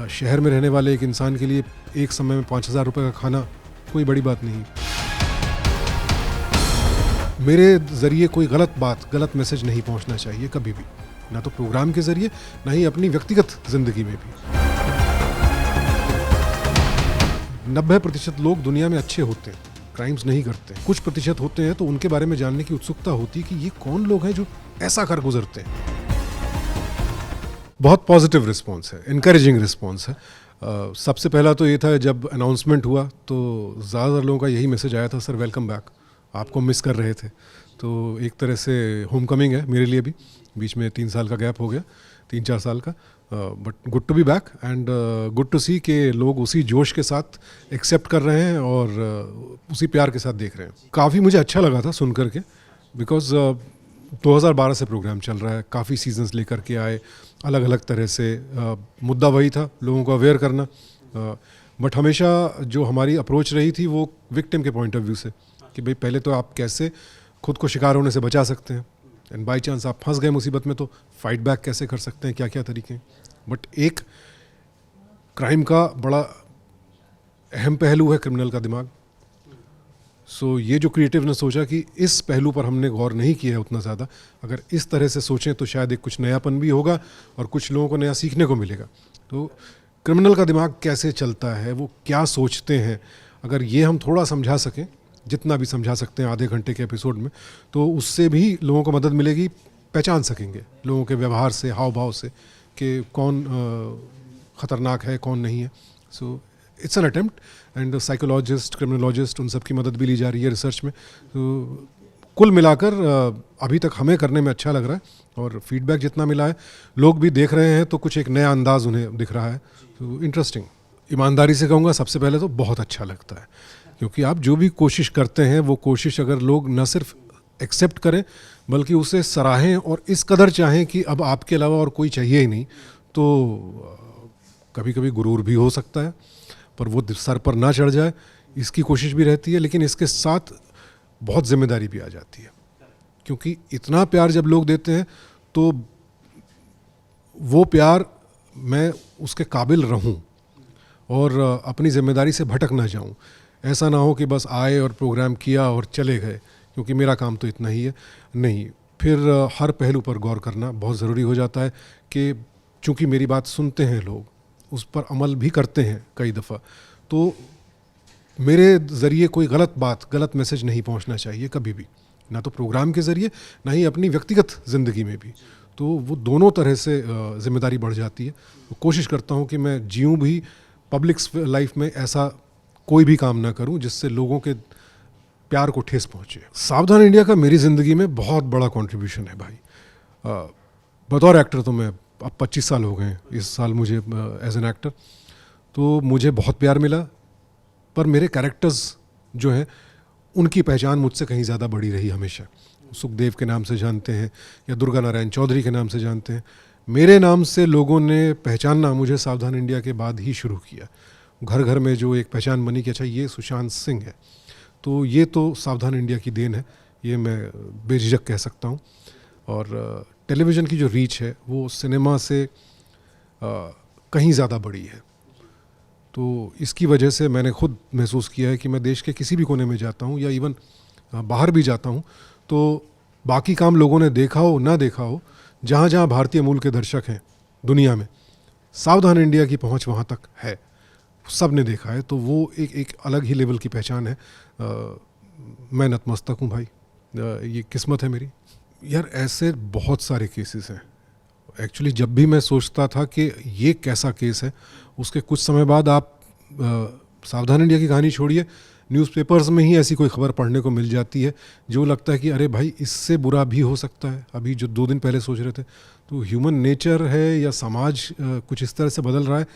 शहर में रहने वाले एक इंसान के लिए एक समय में 5,000 रुपये का खाना कोई बड़ी बात नहीं। मेरे ज़रिए कोई गलत मैसेज नहीं पहुंचना चाहिए कभी भी, ना तो प्रोग्राम के ज़रिए, ना ही अपनी व्यक्तिगत ज़िंदगी में भी। 90% लोग दुनिया में अच्छे होते हैं, क्राइम्स नहीं करते। कुछ प्रतिशत होते हैं तो उनके बारे में जानने की उत्सुकता होती है कि ये कौन लोग हैं जो ऐसा कर गुजरते हैं। बहुत पॉजिटिव रिस्पॉन्स है, इनकरेजिंग रिस्पॉन्स है। सबसे पहला तो ये था जब अनाउंसमेंट हुआ तो ज़्यादातर लोगों का यही मैसेज आया था, सर वेलकम बैक, आपको मिस कर रहे थे। तो एक तरह से होम कमिंग है मेरे लिए भी। बीच में 3 साल का गैप हो गया, 3-4 साल का, but good to be back and good to see कि लोग उसी जोश के साथ एक्सेप्ट कर रहे हैं और उसी प्यार के साथ देख रहे हैं। काफ़ी मुझे अच्छा लगा था सुन करके, बिकॉज 2012 से प्रोग्राम चल रहा है, काफ़ी सीजन्स लेकर के आए, अलग अलग तरह से। मुद्दा वही था, लोगों को अवेयर करना, बट हमेशा जो हमारी अप्रोच रही थी वो विक्टिम के पॉइंट ऑफ व्यू से, कि भाई पहले तो आप कैसे खुद को शिकार होने से बचा सकते हैं, एंड बाई चांस आप फंस गए मुसीबत में तो फाइट बैक कैसे कर सकते हैं, क्या क्या तरीके हैं। बट एक क्राइम का बड़ा अहम पहलू है क्रिमिनल का दिमाग। सो ये जो क्रिएटिव ने सोचा कि इस पहलू पर हमने गौर नहीं किया है उतना ज़्यादा, अगर इस तरह से सोचें तो शायद एक कुछ नयापन भी होगा और कुछ लोगों को नया सीखने को मिलेगा। तो क्रिमिनल का दिमाग कैसे चलता है, वो क्या सोचते हैं, अगर ये हम थोड़ा समझा सकें, जितना भी समझा सकते हैं आधे घंटे के एपिसोड में, तो उससे भी लोगों को मदद मिलेगी, पहचान सकेंगे लोगों के व्यवहार से, हाव भाव से, कि कौन ख़तरनाक है कौन नहीं है। So it's an attempt, and psychologist, criminologist, उन सब की मदद भी ली जा रही है रिसर्च में। तो कुल मिलाकर अभी तक हमें करने में अच्छा लग रहा है, और फीडबैक जितना मिला है, लोग भी देख रहे हैं तो कुछ एक नया अंदाज उन्हें दिख रहा है। तो इंटरेस्टिंग। ईमानदारी से कहूँगा सबसे पहले तो बहुत अच्छा लगता है, क्योंकि आप जो भी कोशिश करते हैं वो कोशिश अगर लोग न सिर्फ एक्सेप्ट करें बल्कि उसे सराहें और इस कदर चाहें कि अब आपके अलावा और कोई चाहिए ही नहीं, तो कभी कभी गुरूर भी हो सकता है, पर वो सर पर ना चढ़ जाए इसकी कोशिश भी रहती है। लेकिन इसके साथ बहुत जिम्मेदारी भी आ जाती है, क्योंकि इतना प्यार जब लोग देते हैं तो वो प्यार मैं उसके काबिल रहूं और अपनी जिम्मेदारी से भटक ना जाऊं। ऐसा ना हो कि बस आए और प्रोग्राम किया और चले गए, क्योंकि मेरा काम तो इतना ही है। नहीं, फिर हर पहलू पर गौर करना बहुत ज़रूरी हो जाता है कि चूँकि मेरी बात सुनते हैं लोग, उस पर अमल भी करते हैं कई दफ़ा, तो मेरे ज़रिए कोई गलत मैसेज नहीं पहुंचना चाहिए कभी भी, ना तो प्रोग्राम के ज़रिए, ना ही अपनी व्यक्तिगत ज़िंदगी में भी। तो वो दोनों तरह से ज़िम्मेदारी बढ़ जाती है। तो कोशिश करता हूँ कि मैं जीऊँ भी पब्लिक लाइफ में ऐसा कोई भी काम ना करूँ जिससे लोगों के प्यार को ठेस पहुँचे। सावधान इंडिया का मेरी ज़िंदगी में बहुत बड़ा कंट्रीब्यूशन है भाई। बतौर एक्टर तो मैं अब 25 साल हो गए इस साल मुझे एज एन एक्टर, तो मुझे बहुत प्यार मिला, पर मेरे कैरेक्टर्स जो हैं उनकी पहचान मुझसे कहीं ज़्यादा बड़ी रही हमेशा। सुखदेव के नाम से जानते हैं या दुर्गा नारायण चौधरी के नाम से जानते हैं, मेरे नाम से लोगों ने पहचानना मुझे सावधान इंडिया के बाद ही शुरू किया। घर घर में जो एक पहचान बनी कि अच्छा ये सुशांत सिंह है, तो ये तो सावधान इंडिया की देन है, ये मैं बेझिझक कह सकता हूँ। और टेलीविज़न की जो रीच है वो सिनेमा से कहीं ज़्यादा बड़ी है। तो इसकी वजह से मैंने खुद महसूस किया है कि मैं देश के किसी भी कोने में जाता हूँ या इवन बाहर भी जाता हूँ, तो बाकी काम लोगों ने देखा हो ना देखा हो, जहाँ जहाँ भारतीय मूल के दर्शक हैं दुनिया में, सावधान इंडिया की पहुँच वहाँ तक है, सब ने देखा है। तो वो एक अलग ही लेवल की पहचान है। मैं नतमस्तक हूँ भाई, ये किस्मत है मेरी। यार ऐसे बहुत सारे केसेस हैं। एक्चुअली जब भी मैं सोचता था कि ये कैसा केस है, उसके कुछ समय बाद आप सावधान इंडिया की कहानी छोड़िए, न्यूज़पेपर्स में ही ऐसी कोई खबर पढ़ने को मिल जाती है जो लगता है कि अरे भाई इससे बुरा भी हो सकता है। अभी जो 2 दिन पहले सोच रहे थे, तो ह्यूमन नेचर है या समाज कुछ इस तरह से बदल रहा है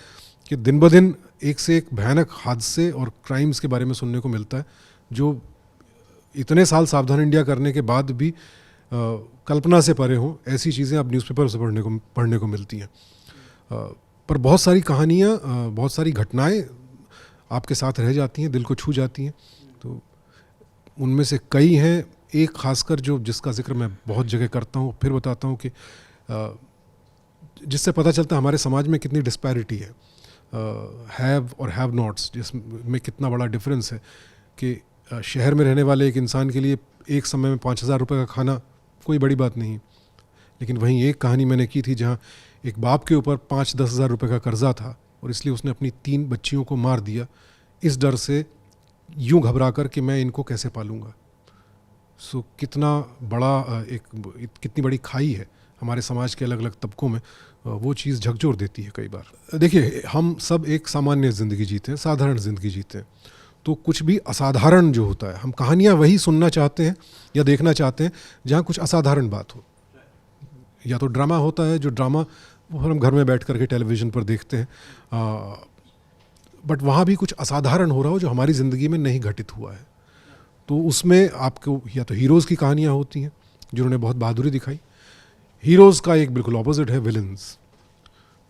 कि दिन ब दिन एक से एक भयानक हादसे और क्राइम्स के बारे में सुनने को मिलता है, जो इतने साल सावधान इंडिया करने के बाद भी कल्पना से परे हों। ऐसी चीज़ें अब न्यूज़पेपर से पढ़ने को मिलती हैं। पर बहुत सारी कहानियाँ, बहुत सारी घटनाएं आपके साथ रह जाती हैं, दिल को छू जाती हैं। तो उनमें से कई हैं, एक खासकर जिसका जिक्र मैं बहुत जगह करता हूँ, फिर बताता हूँ कि जिससे पता चलता है हमारे समाज में कितनी डिस्पैरिटी है। हैव और हैव नॉट्स, जिसमें कितना बड़ा डिफरेंस है कि शहर में रहने वाले एक इंसान के लिए एक समय में 5,000 रुपये का खाना कोई बड़ी बात नहीं। लेकिन वहीं एक कहानी मैंने की थी जहाँ एक बाप के ऊपर 5-10 हज़ार रुपये का कर्जा था और इसलिए उसने अपनी 3 बच्चियों को मार दिया इस डर से, यूं घबरा कर कि मैं इनको कैसे पालूंगा। सो कितना बड़ा कितनी बड़ी खाई है हमारे समाज के अलग अलग तबकों में, वो चीज़ झकझोर देती है कई बार। देखिए, हम सब एक सामान्य ज़िंदगी जीते हैं, साधारण ज़िंदगी जीते हैं, तो कुछ भी असाधारण जो होता है, हम कहानियाँ वही सुनना चाहते हैं या देखना चाहते हैं जहाँ कुछ असाधारण बात हो। या तो ड्रामा होता है, जो ड्रामा वो हम घर में बैठ करके टेलीविज़न पर देखते हैं, बट वहाँ भी कुछ असाधारण हो रहा हो जो हमारी ज़िंदगी में नहीं घटित हुआ है, तो उसमें आपको या तो हीरोज़ की कहानियाँ होती हैं जिन्होंने बहुत बहादुरी दिखाई। हीरोज़ का एक बिल्कुल ऑपोजिट है विलन्स,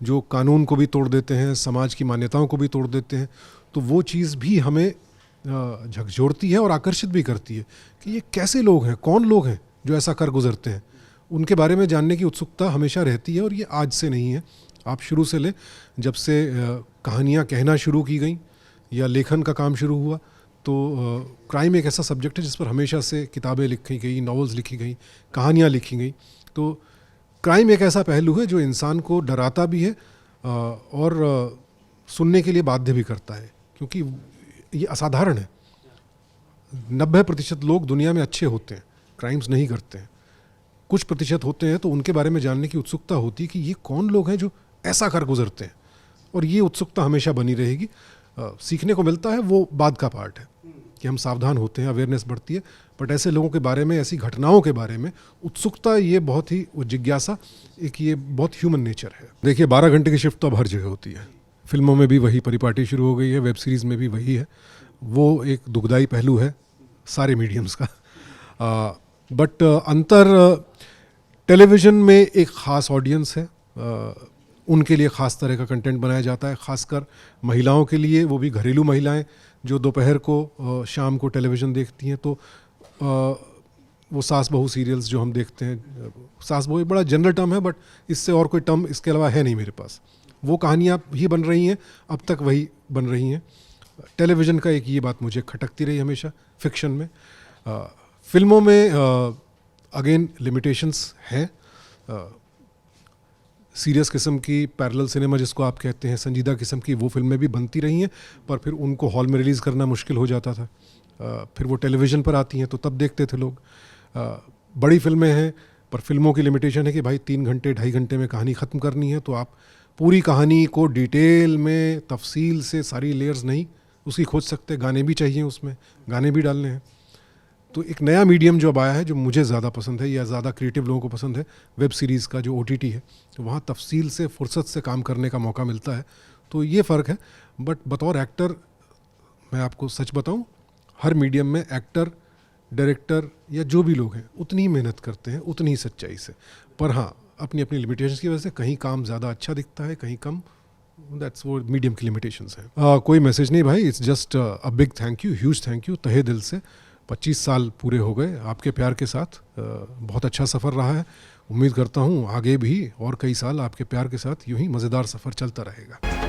जो कानून को भी तोड़ देते हैं, समाज की मान्यताओं को भी तोड़ देते हैं। तो वो चीज़ भी हमें झकझोरती है और आकर्षित भी करती है कि ये कैसे लोग हैं, कौन लोग हैं जो ऐसा कर गुजरते हैं। उनके बारे में जानने की उत्सुकता हमेशा रहती है और ये आज से नहीं है, आप शुरू से ले जब से कहानियाँ कहना शुरू की गई या लेखन का काम शुरू हुआ, तो क्राइम एक ऐसा सब्जेक्ट है जिस पर हमेशा से किताबें लिखी गई, नॉवेल्स लिखी गई, कहानियाँ लिखी गई। तो क्राइम एक ऐसा पहलू है जो इंसान को डराता भी है और सुनने के लिए बाध्य भी करता है, क्योंकि ये असाधारण है। 90% लोग दुनिया में अच्छे होते हैं, क्राइम्स नहीं करते हैं। कुछ प्रतिशत होते हैं, तो उनके बारे में जानने की उत्सुकता होती है कि ये कौन लोग हैं जो ऐसा कर गुजरते हैं, और ये उत्सुकता हमेशा बनी रहेगी। सीखने को मिलता है, वो बाद का पार्ट है कि हम सावधान होते हैं, अवेयरनेस बढ़ती है, बट ऐसे लोगों के बारे में, ऐसी घटनाओं के बारे में उत्सुकता, ये बहुत ही जिज्ञासा, एक ये बहुत ह्यूमन नेचर है। देखिए, 12 घंटे की शिफ्ट तो अब हर जगह होती है, फिल्मों में भी वही परिपाटी शुरू हो गई है, वेब सीरीज़ में भी वही है। वो एक दुखदाई पहलू है सारे मीडियम्स का। बट अंतर टेलीविज़न में एक ख़ास ऑडियंस है, उनके लिए ख़ास तरह का कंटेंट बनाया जाता है, ख़ासकर महिलाओं के लिए, वो भी घरेलू महिलाएं जो दोपहर को शाम को टेलीविज़न देखती हैं। तो वो सास बहू सीरियल्स जो हम देखते हैं, सास बहू एक बड़ा जनरल टर्म है, बट इससे और कोई टर्म इसके अलावा है नहीं मेरे पास। वो कहानियाँ ही बन रही हैं, अब तक वही बन रही हैं। टेलीविज़न का एक ये बात मुझे खटकती रही हमेशा फिक्शन में। फिल्मों में अगेन लिमिटेशंस हैं, सीरियस किस्म की पैरेलल सिनेमा जिसको आप कहते हैं, संजीदा किस्म की, वो फिल्में भी बनती रही हैं, पर फिर उनको हॉल में रिलीज़ करना मुश्किल हो जाता था। फिर वो टेलीविज़न पर आती हैं तो तब देखते थे लोग। बड़ी फिल्में हैं, पर फिल्मों की लिमिटेशन है कि भाई 3 घंटे 2.5 घंटे में कहानी ख़त्म करनी है, तो आप पूरी कहानी को डिटेल में, तफसील से, सारी लेयर्स नहीं उसकी खोज सकते। गाने भी चाहिए, उसमें गाने भी डालने हैं। तो एक नया मीडियम जो अब आया है, जो मुझे ज़्यादा पसंद है या ज़्यादा क्रिएटिव लोगों को पसंद है, वेब सीरीज़ का जो OTT है, तो वहाँ तफसील से, फुर्सत से काम करने का मौका मिलता है। तो ये फ़र्क है। बट बतौर एक्टर मैं आपको सच बताऊं, हर मीडियम में एक्टर, डायरेक्टर या जो भी लोग हैं उतनी ही मेहनत करते हैं, उतनी ही सच्चाई से। पर हाँ, अपनी अपनी लिमिटेशंस की वजह से कहीं काम ज़्यादा अच्छा दिखता है, कहीं कम। दैट्स वो मीडियम की लिमिटेशंस हैं। कोई मैसेज नहीं भाई, it's just a big thank you, huge thank you, तहे दिल से। 25 साल पूरे हो गए आपके प्यार के साथ। बहुत अच्छा सफ़र रहा है। उम्मीद करता हूँ आगे भी और कई साल आपके प्यार के साथ यूं ही मज़ेदार सफ़र चलता रहेगा।